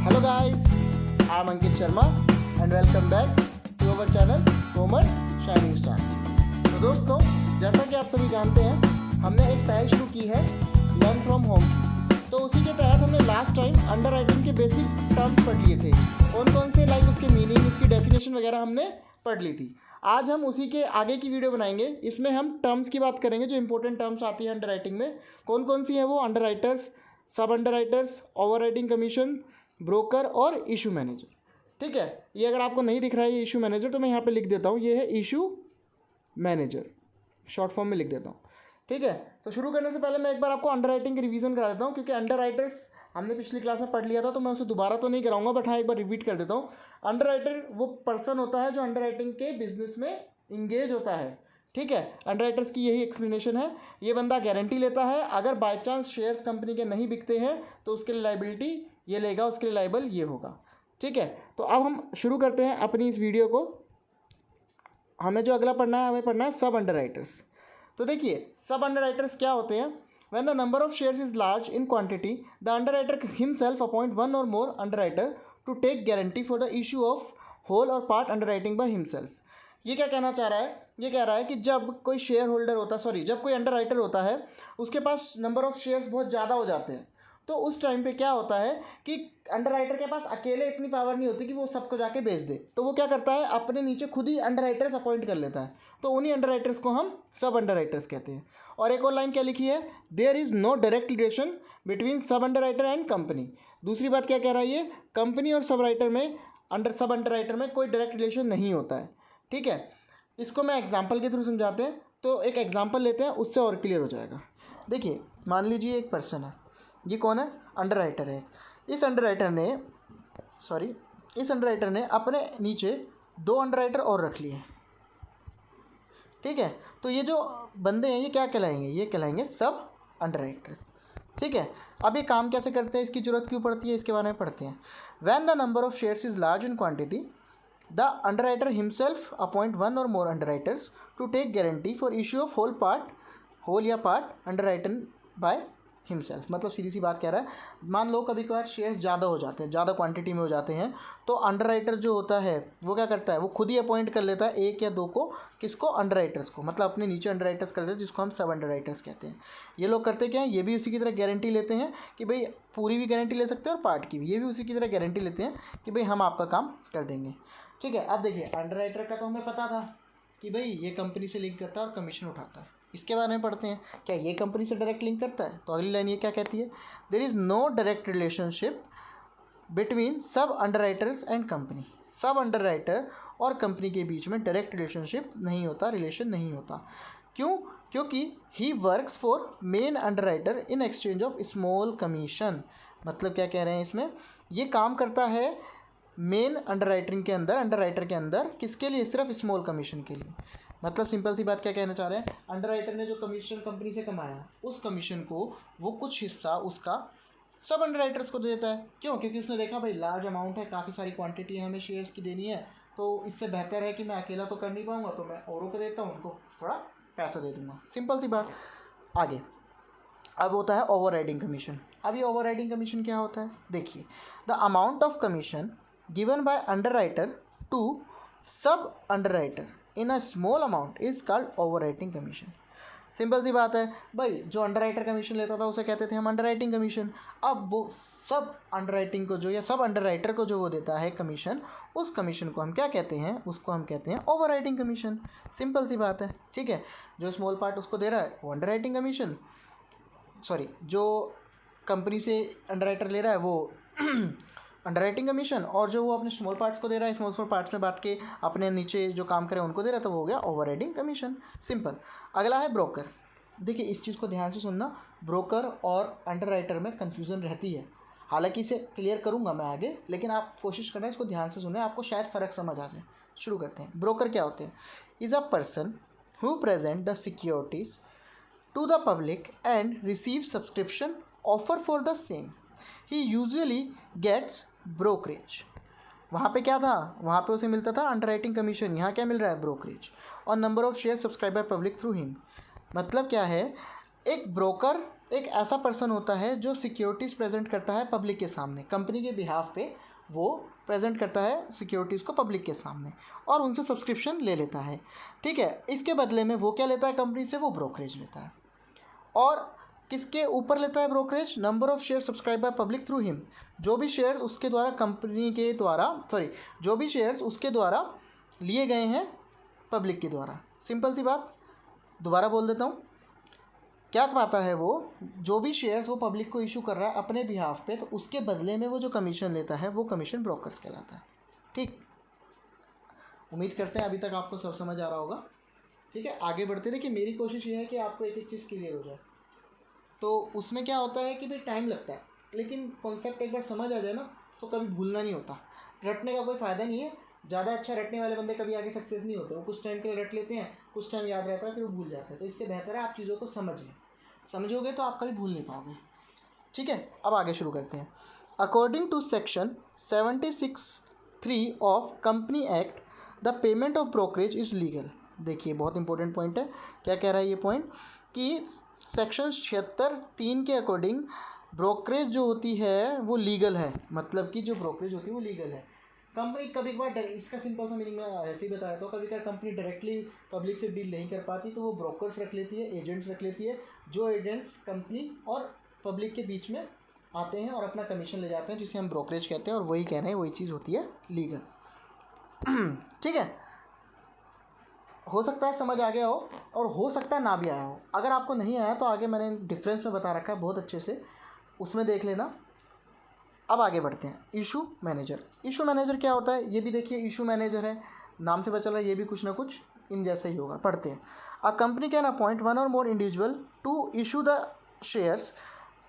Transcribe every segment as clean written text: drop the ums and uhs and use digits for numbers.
Hello guys, I am Ankit Sharma and welcome back to our channel Commerce Shining Stars। तो दोस्तों, जैसा कि आप सभी जानते हैं, हमने एक पहल शुरू की है लर्न फ्रॉम होम की। तो उसी के तहत हमने लास्ट टाइम अंडर राइटिंग के बेसिक टर्म्स पढ़ लिए थे। कौन से लाइक उसके मीनिंग, उसकी डेफिनेशन वगैरह हमने पढ़ ली थी। आज हम उसी के आगे की वीडियो बनाएंगे। इसमें हम टर्म्स की बात करेंगे, जो इंपॉर्टेंट टर्म्स आती है अंडर राइटिंग में। कौन सी है वो? अंडर राइटर्स, सब under writers, over writing commission, broker और इशू मैनेजर। ठीक है, ये अगर आपको नहीं दिख रहा है ये इशू मैनेजर, तो मैं यहाँ पे लिख देता हूँ, ये है इशू मैनेजर, शॉर्ट फॉर्म में लिख देता हूँ। ठीक है, तो शुरू करने से पहले मैं एक बार आपको अंडर राइटिंग की रिवीजन करा देता हूँ, क्योंकि अंडर राइटर्स हमने पिछली क्लास में पढ़ लिया था, तो मैं उसे दोबारा तो नहीं कराऊंगा, बट हाँ एक बार रिपीट कर देता हूँ। अंडर राइटर वो पर्सन होता है जो अंडर राइटिंग के बिजनेस में इंगेज होता है। ठीक है, अंडर राइटर्स की यही एक्सप्लेनेशन है। ये बंदा गारंटी लेता है, अगर बाय चांस शेयर्स कंपनी के नहीं बिकते हैं तो उसके लिए लाइबिलिटी ये लेगा, उसके लिए लाइबल ये होगा। ठीक है, तो अब हम शुरू करते हैं अपनी इस वीडियो को। हमें जो अगला पढ़ना है, हमें पढ़ना है सब अंडर राइटर्स। तो देखिए, सब अंडर राइटर्स क्या होते हैं? When the number of shares is large in quantity, the underwriter himself appoint one or more underwriter to take guarantee for the issue of whole or part underwriting by himself। ये क्या कहना चाह रहा है? ये कह रहा है कि जब कोई शेयर होल्डर होता जब कोई अंडर राइटर होता है, उसके पास नंबर ऑफ शेयर्स बहुत ज़्यादा हो जाते हैं, तो उस टाइम पे क्या होता है कि अंडर राइटर के पास अकेले इतनी पावर नहीं होती कि वो सबको जाके बेच दे। तो वो क्या करता है, अपने नीचे खुद ही अंडर राइटर्स अपॉइंट कर लेता है। तो उन्हीं अंडर राइटर्स को हम सब अंडर राइटर्स कहते हैं। और एक और लाइन क्या लिखी है? There is no direct relation between sub underwriter and company. दूसरी बात क्या कह रहा है ये? कंपनी और सब राइटर में, सब अंडर राइटर में कोई डायरेक्ट रिलेशन नहीं होता है। ठीक है, इसको मैं एग्जाम्पल के थ्रू समझाते हैं। तो एक एग्जाम्पल लेते हैं, उससे और क्लियर हो जाएगा। देखिए, मान लीजिए एक पर्सन है, ये कौन है? अंडर राइटर है। इस अंडर राइटर ने अपने नीचे दो अंडर राइटर और रख लिए। ठीक है, तो ये जो बंदे हैं ये क्या कहलाएंगे? ये कहलाएंगे सब अंडर राइटर्स। ठीक है, अब ये काम कैसे करते हैं, इसकी जरूरत क्यों पड़ती है, इसके बारे में पढ़ते हैं। When the number of shares is large in quantity, the underwriter himself appoint one और more underwriters to take guarantee for issue of whole या पार्ट अंडरराइटन बाय हिमसेल्फ। मतलब सीधी सी बात कह रहा है, मान लो कभी कभार शेयर्स ज़्यादा हो जाते हैं, ज़्यादा क्वांटिटी में हो जाते हैं, तो अंडरराइटर जो होता है वो क्या करता है, वो खुद ही अपॉइंट कर लेता है एक या दो को। किसको? अंडरराइटर्स को, मतलब अपने नीचे अंडरराइटर्स कर देते हैं, जिसको हम सब अंडरराइटर्स कहते हैं। ये लोग करते क्या हैं, ये भी उसी की तरह गारंटी लेते हैं कि भाई पूरी भी गारंटी ले सकते हैं और पार्ट की भी। ये भी उसी की तरह गारंटी लेते हैं कि भाई हम आपका काम कर देंगे। ठीक है, अब देखिए, अंडरराइटर का तो हमें पता था कि भाई ये कंपनी से लिंक करता है और कमीशन उठाता है। इसके बारे में पढ़ते हैं, क्या ये कंपनी से डायरेक्ट लिंक करता है? तो अगली लाइन ये क्या कहती है? There is no direct relationship between sub underwriters and company. Sub underwriter और कंपनी के बीच में डायरेक्ट रिलेशन नहीं होता। क्यों? क्योंकि he works for main underwriter in exchange of small commission. मतलब क्या कह रहे हैं इसमें? ये काम करता है मेन अंडरराइटर के अंदर, किसके लिए? सिर्फ स्मॉल कमीशन के लिए। मतलब सिंपल सी बात क्या कहना चाह रहे हैं, अंडरराइटर ने जो कमीशन कंपनी से कमाया, उस कमीशन को वो कुछ हिस्सा उसका सब अंडरराइटर्स को दे देता है। क्यों? क्योंकि उसने देखा भाई लार्ज अमाउंट है, काफ़ी सारी क्वांटिटी है, हमें शेयर्स की देनी है, तो इससे बेहतर है कि मैं अकेला तो कर नहीं पाऊंगा, तो मैं औरों को देता हूँ, उनको थोड़ा पैसा दे दूँगा। सिंपल सी बात। आगे अब होता है ओवर राइडिंग कमीशन। अब ये ओवर राइडिंग कमीशन क्या होता है? देखिए, the amount of commission given by underwriter to sub underwriter in a small amount is called over writing commission. Simple सी बात है भाई, जो अंडरराइटर कमीशन लेता था उसे कहते थे हम अंडर राइटिंग कमीशन। अब वो सब अंडरराइटिंग को जो, या सब अंडरराइटर को जो वो देता है कमीशन, उस कमीशन को हम क्या कहते हैं? उसको हम कहते हैं ओवर राइटिंग कमीशन। सिंपल सी बात है। ठीक है, जो स्मॉल पार्ट उसको दे रहा है वो अंडर राइटिंग कमीशन, जो कंपनी से अंडरराइटर ले रहा है वो अंडरराइटिंग कमीशन, और जो वो अपने स्मॉल पार्ट्स को दे रहा है, स्मॉल पार्ट्स में बांट के अपने नीचे जो काम करे उनको दे रहा है, तो वो हो गया ओवर राइडिंग कमीशन। सिंपल। अगला है ब्रोकर। देखिए, इस चीज़ को ध्यान से सुनना, ब्रोकर और अंडरराइटर में कन्फ्यूज़न रहती है। हालांकि इसे क्लियर करूंगा मैं आगे, लेकिन आप कोशिश करना इसको ध्यान से सुने, आपको शायद फ़र्क समझ आ जाए। शुरू करते हैं। ब्रोकर क्या होते हैं? Is a person who present the securities to the public and receive subscription offer for the same. He usually gets brokerage. वहाँ पे क्या था? वहाँ पे उसे मिलता था अंडरराइटिंग कमीशन। यहाँ क्या मिल रहा है? ब्रोकरेज। और number of share subscribe by public through him. मतलब क्या है, एक ब्रोकर एक ऐसा पर्सन होता है जो सिक्योरिटीज़ प्रेजेंट करता है पब्लिक के सामने, कंपनी के बिहाफ पे वो प्रेजेंट करता है सिक्योरिटीज़ को पब्लिक के सामने और उनसे सब्सक्रिप्शन ले लेता है। ठीक है, इसके बदले में वो क्या लेता है कंपनी से, वो ब्रोकरेज लेता है। और किसके ऊपर लेता है brokerage? Number of share subscribe by public through him. जो भी शेयर्स उसके द्वारा कंपनी के द्वारा जो भी शेयर्स उसके द्वारा लिए गए हैं पब्लिक के द्वारा। सिंपल सी बात, दोबारा बोल देता हूँ, क्या पाता है वो, जो भी शेयर्स वो पब्लिक को इशू कर रहा है अपने बिहाफ पे, तो उसके बदले में वो जो कमीशन लेता है वो कमीशन ब्रोकर्स कहलाता है। ठीक, उम्मीद करते हैं अभी तक आपको सब समझ आ रहा होगा। ठीक है, आगे बढ़ते। देखिए मेरी कोशिश ये है कि आपको एक एक चीज़ क्लियर हो जाए। तो उसमें क्या होता है कि भाई टाइम लगता है, लेकिन कॉन्सेप्ट एक बार समझ आ जाए ना तो कभी भूलना नहीं होता। रटने का कोई फ़ायदा नहीं है, ज़्यादा अच्छा रटने वाले बंदे कभी आगे सक्सेस नहीं होते। वो कुछ टाइम के लिए रट लेते हैं, कुछ टाइम याद रहता है, फिर वो भूल जाते हैं। तो इससे बेहतर है आप चीज़ों को समझ लें, समझोगे तो आप कभी भूल नहीं पाओगे। ठीक है, अब आगे शुरू करते हैं। According to section 76(3) of company act, the payment of brokerage is legal. देखिए बहुत इंपॉर्टेंट पॉइंट है। क्या कह रहा है ये पॉइंट कि सेक्शन 76(3) के अकॉर्डिंग ब्रोकरेज जो होती है वो लीगल है। मतलब कि जो ब्रोकरेज होती है वो लीगल है। कंपनी कभी कभार, इसका सिंपल सा मीनिंग मैं ऐसे ही बताया, तो कभी कभार कंपनी डायरेक्टली पब्लिक से डील नहीं कर पाती तो वो ब्रोकर्स रख लेती है, एजेंट्स रख लेती है, जो एजेंट्स कंपनी और पब्लिक के बीच में आते हैं और अपना कमीशन ले जाते हैं, जिसे हम ब्रोकरेज कहते हैं। और वही कह रहे हैं, वही चीज़ होती है लीगल। ठीक है, हो सकता है समझ आ गया हो और हो सकता है ना भी आया हो। अगर आपको नहीं आया तो आगे मैंने डिफरेंस में बता रखा है बहुत अच्छे से, उसमें देख लेना। अब आगे बढ़ते हैं। Issue manager. इशू मैनेजर क्या होता है ये भी देखिए। इशू मैनेजर है, नाम से पता चला ये भी कुछ ना कुछ इन जैसा ही होगा। पढ़ते हैं। A company can appoint one और more individual to issue the shares.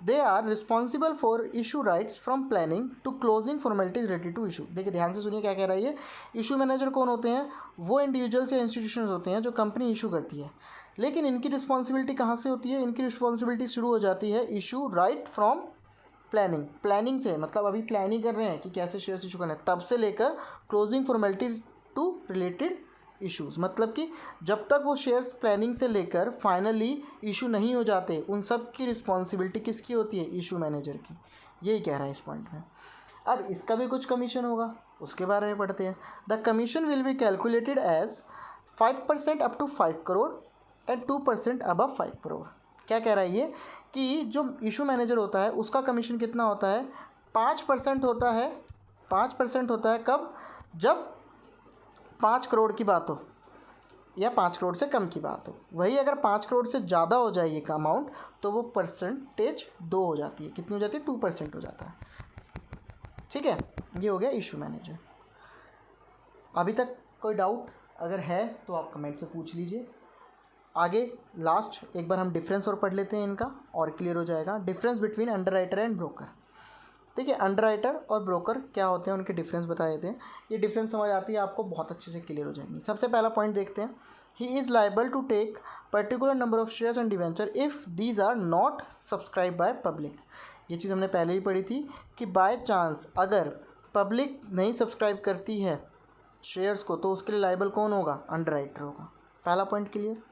They are responsible for issue rights from planning to closing formalities related to issue. देखिए ध्यान से सुनिए क्या कह रहा है ये। इशू मैनेजर कौन होते हैं? वो इंडिविजुअल्स या इंस्टीट्यूशंस होते हैं जो कंपनी इशू करती है, लेकिन इनकी रिस्पॉन्सिबिलिटी कहाँ से होती है? इनकी रिस्पॉन्सिबिलिटी शुरू हो जाती है इशू राइट फ्रॉम प्लानिंग से। मतलब अभी प्लानिंग कर रहे हैं कि कैसे शेयर्स इशू करना है, तब से लेकर closing formality to related issues. मतलब कि जब तक वो शेयर्स प्लानिंग से लेकर फाइनली इशू नहीं हो जाते, उन सब की रिस्पॉन्सिबिलिटी किसकी होती है? इशू मैनेजर की। यही कह रहा है इस पॉइंट में। अब इसका भी कुछ कमीशन होगा, उसके बारे में पढ़ते हैं। The commission will be calculated as 5% up to 5 crore and 2% above 5 crore. क्या कह रहा है ये कि जो इशू मैनेजर होता है उसका कमीशन कितना होता है? 5% होता है। 5% होता है कब? जब 5 करोड़ की बात हो या 5 करोड़ से कम की बात हो। वही अगर 5 करोड़ से ज़्यादा हो जाए ये का अमाउंट तो वो परसेंटेज 2 हो जाती है। कितनी हो जाती है? 2% हो जाता है। ठीक है, ये हो गया इशू मैनेजर। अभी तक कोई डाउट अगर है तो आप कमेंट से पूछ लीजिए। आगे लास्ट एक बार हम डिफरेंस और पढ़ लेते हैं इनका, और क्लियर हो जाएगा। Difference between underwriter and broker. देखिए अंडरराइटर और ब्रोकर क्या होते हैं, उनके डिफरेंस बता देते हैं। ये डिफरेंस समझ आती है आपको, बहुत अच्छे से क्लियर हो जाएंगे। सबसे पहला पॉइंट देखते हैं। He is liable to take particular number of shares and debenture if these are not subscribe by public. ये चीज़ हमने पहले ही पढ़ी थी कि बाय चांस अगर पब्लिक नहीं सब्सक्राइब करती है शेयर्स को तो उसके लिए लाइबल कौन होगा? अंडरराइटर होगा। पहला पॉइंट क्लियर।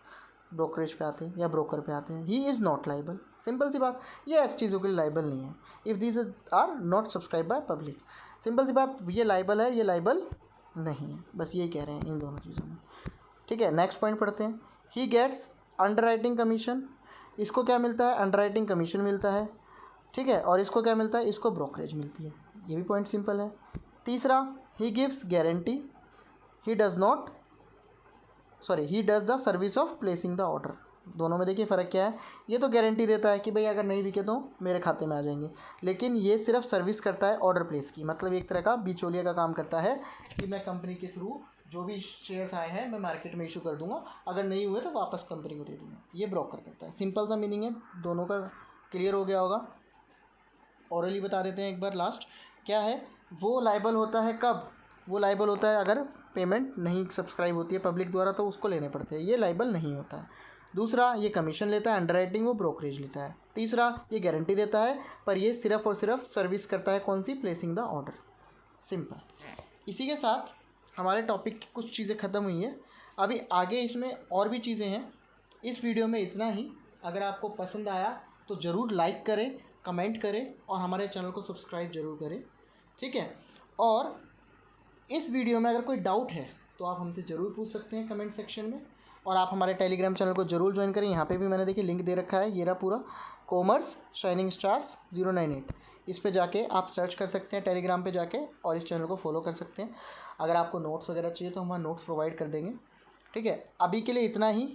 ब्रोकरेज पे आते हैं या ब्रोकर पे आते हैं। He is not liable, simple सी बात, ये ऐसी चीज़ों के लिए लाइबल नहीं है। If this are not subscribe by public, simple सी बात, ये लाइबल है, ये लाइबल नहीं है। बस यही कह रहे हैं इन दोनों चीज़ों में। ठीक है, नेक्स्ट पॉइंट पढ़ते हैं। He gets underwriting commission. इसको क्या मिलता है? अंडरराइटिंग कमीशन मिलता है। ठीक है, और इसको क्या मिलता है? इसको ब्रोकरेज मिलती है। ये भी पॉइंट सिंपल है। तीसरा, he gives guarantee. He does the service of placing the order. दोनों में देखिए फ़र्क क्या है। ये तो गारंटी देता है कि भाई अगर नहीं बिके तो मेरे खाते में आ जाएंगे, लेकिन ये सिर्फ सर्विस करता है ऑर्डर प्लेस की। मतलब एक तरह का बिचौलिया का काम करता है कि मैं कंपनी के थ्रू जो भी शेयर्स आए हैं मैं मार्केट में इशू कर दूंगा, अगर नहीं हुए तो वापस कंपनी को दे दूंगा। ये ब्रोकर करता है। सिंपल सा मीनिंग है, दोनों का क्लियर हो गया होगा। ऑरली बता देते हैं एक बार लास्ट। क्या है वो लाइबल होता है? कब वो लाइबल होता है? अगर पेमेंट नहीं सब्सक्राइब होती है पब्लिक द्वारा तो उसको लेने पड़ते हैं, ये लाइबल नहीं होता है। दूसरा, ये कमीशन लेता है, अंडरराइटिंग वो ब्रोकरेज लेता है। तीसरा, ये गारंटी देता है, पर ये सिर्फ और सिर्फ सर्विस करता है। कौन सी? Placing the order. सिंपल। इसी के साथ हमारे टॉपिक की कुछ चीज़ें ख़त्म हुई हैं। अभी आगे इसमें और भी चीज़ें हैं। इस वीडियो में इतना ही। अगर आपको पसंद आया तो ज़रूर लाइक करें, कमेंट करें और हमारे चैनल को सब्सक्राइब ज़रूर करें, ठीक है। और इस वीडियो में अगर कोई डाउट है तो आप हमसे ज़रूर पूछ सकते हैं कमेंट सेक्शन में। और आप हमारे टेलीग्राम चैनल को ज़रूर ज्वाइन करें। यहाँ पे भी मैंने देखिए लिंक दे रखा है, ये रहा पूरा, कॉमर्स शाइनिंग स्टार्स 098। इस पे जाके आप सर्च कर सकते हैं टेलीग्राम पे जाके और इस चैनल को फॉलो कर सकते हैं। अगर आपको नोट्स वगैरह चाहिए तो हम वहाँ नोट्स प्रोवाइड कर देंगे, ठीक है। अभी के लिए इतना ही।